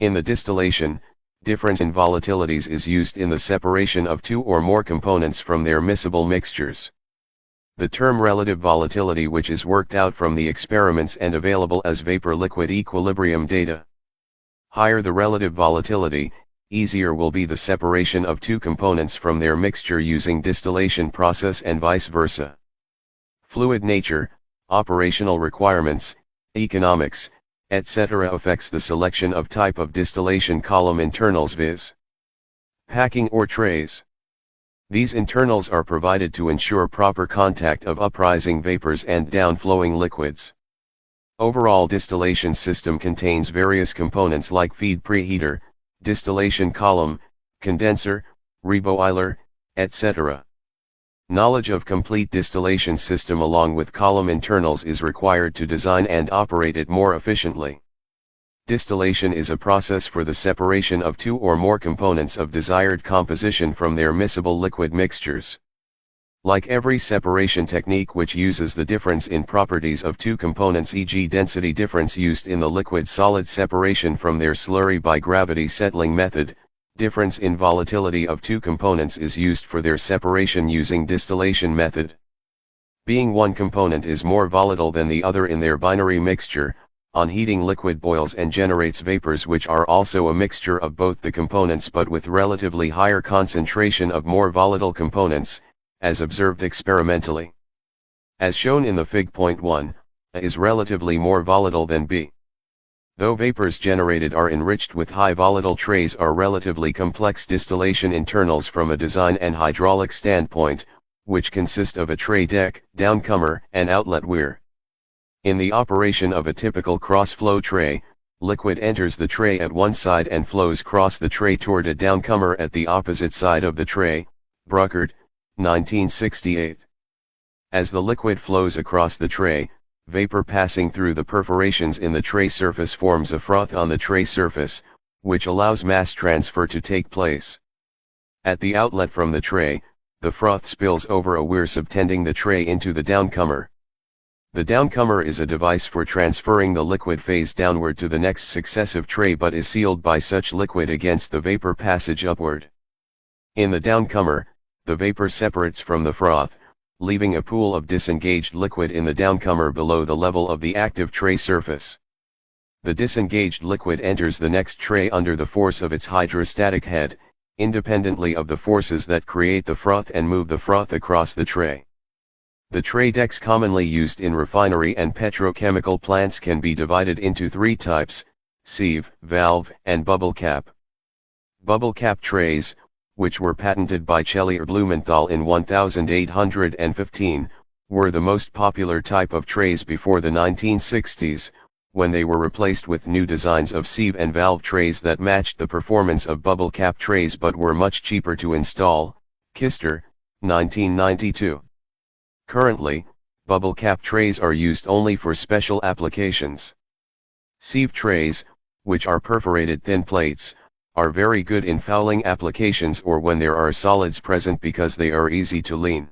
In the distillation, difference in volatilities is used in the separation of two or more components from their miscible mixtures. The term relative volatility, which is worked out from the experiments and available as vapor-liquid equilibrium data. Higher the relative volatility, easier will be the separation of two components from their mixture using distillation process and vice versa. Fluid nature, operational requirements, economics, etc. affects the selection of type of distillation column internals, viz. Packing or trays. These internals are provided to ensure proper contact of uprising vapors and downflowing liquids. Overall distillation system contains various components like feed preheater, distillation column, condenser, reboiler, etc. Knowledge of complete distillation system along with column internals is required to design and operate it more efficiently. Distillation is a process for the separation of two or more components of desired composition from their miscible liquid mixtures. Like every separation technique which uses the difference in properties of two components, e.g. density difference used in the liquid-solid separation from their slurry by gravity settling method, difference in volatility of two components is used for their separation using distillation method. Being one component is more volatile than the other in their binary mixture, on heating liquid boils and generates vapors which are also a mixture of both the components but with relatively higher concentration of more volatile components, as observed experimentally. As shown in the Fig. 1, A is relatively more volatile than B. Though vapors generated are enriched with high volatile trays are relatively complex distillation internals from a design and hydraulic standpoint, which consist of a tray deck, downcomer, and outlet weir. In the operation of a typical cross-flow tray, liquid enters the tray at one side and flows across the tray toward a downcomer at the opposite side of the tray. Bruckert, 1968. As the liquid flows across the tray, vapor passing through the perforations in the tray surface forms a froth on the tray surface, which allows mass transfer to take place. At the outlet from the tray, the froth spills over a weir subtending the tray into the downcomer. The downcomer is a device for transferring the liquid phase downward to the next successive tray but is sealed by such liquid against the vapor passage upward. In the downcomer, the vapor separates from the froth, leaving a pool of disengaged liquid in the downcomer below the level of the active tray surface. The disengaged liquid enters the next tray under the force of its hydrostatic head, independently of the forces that create the froth and move the froth across the tray. The tray decks commonly used in refinery and petrochemical plants can be divided into three types: sieve, valve, and bubble cap. Bubble cap trays, which were patented by Cellier Blumenthal in 1815, were the most popular type of trays before the 1960s, when they were replaced with new designs of sieve and valve trays that matched the performance of bubble cap trays but were much cheaper to install. Kister, 1992. Currently, bubble cap trays are used only for special applications. Sieve trays, which are perforated thin plates, are very good in fouling applications or when there are solids present because they are easy to lean.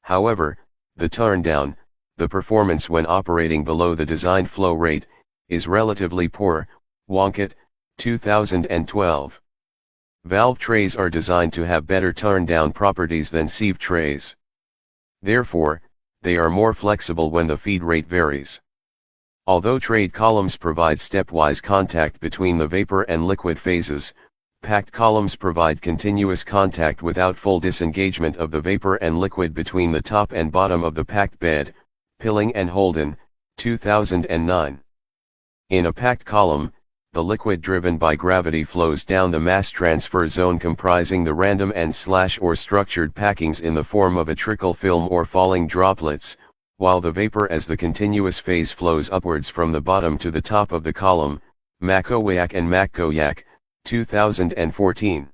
However, the turn down, the performance when operating below the designed flow rate, is relatively poor. Wonkit, 2012. Valve trays are designed to have better turn down properties than sieve trays. Therefore, they are more flexible when the feed rate varies. Although trade columns provide stepwise contact between the vapor and liquid phases, packed columns provide continuous contact without full disengagement of the vapor and liquid between the top and bottom of the packed bed. Pilling and Holden, 2009. In a packed column, the liquid driven by gravity flows down the mass transfer zone comprising the random and / or structured packings in the form of a trickle film or falling droplets, while the vapor as the continuous phase flows upwards from the bottom to the top of the column. Makowiak and Makkoyak, 2014.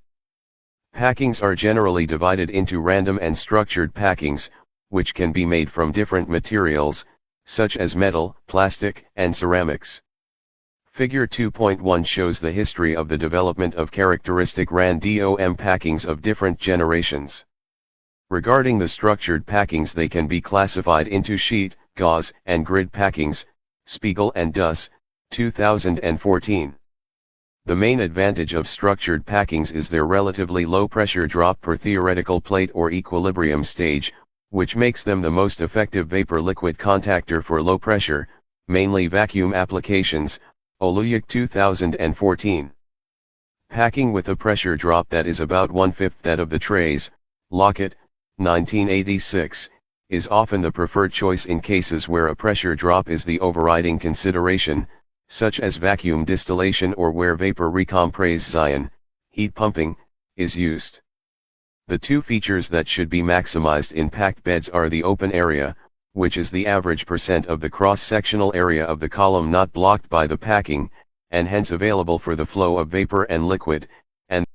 Packings are generally divided into random and structured packings, which can be made from different materials, such as metal, plastic, and ceramics. Figure 2.1 shows the history of the development of characteristic random packings of different generations. Regarding the structured packings, they can be classified into sheet, gauze, and grid packings. Spiegel and Duss, 2014. The main advantage of structured packings is their relatively low pressure drop per theoretical plate or equilibrium stage, which makes them the most effective vapor-liquid contactor for low pressure, mainly vacuum applications. Oluyuk 2014. Packing with a pressure drop that is about 1/5 that of the trays, Lockett, 1986, is often the preferred choice in cases where a pressure drop is the overriding consideration, such as vacuum distillation or where vapor recompression, heat pumping, is used. The two features that should be maximized in packed beds are the open area, which is the average percent of the cross-sectional area of the column not blocked by the packing, and hence available for the flow of vapor and liquid, and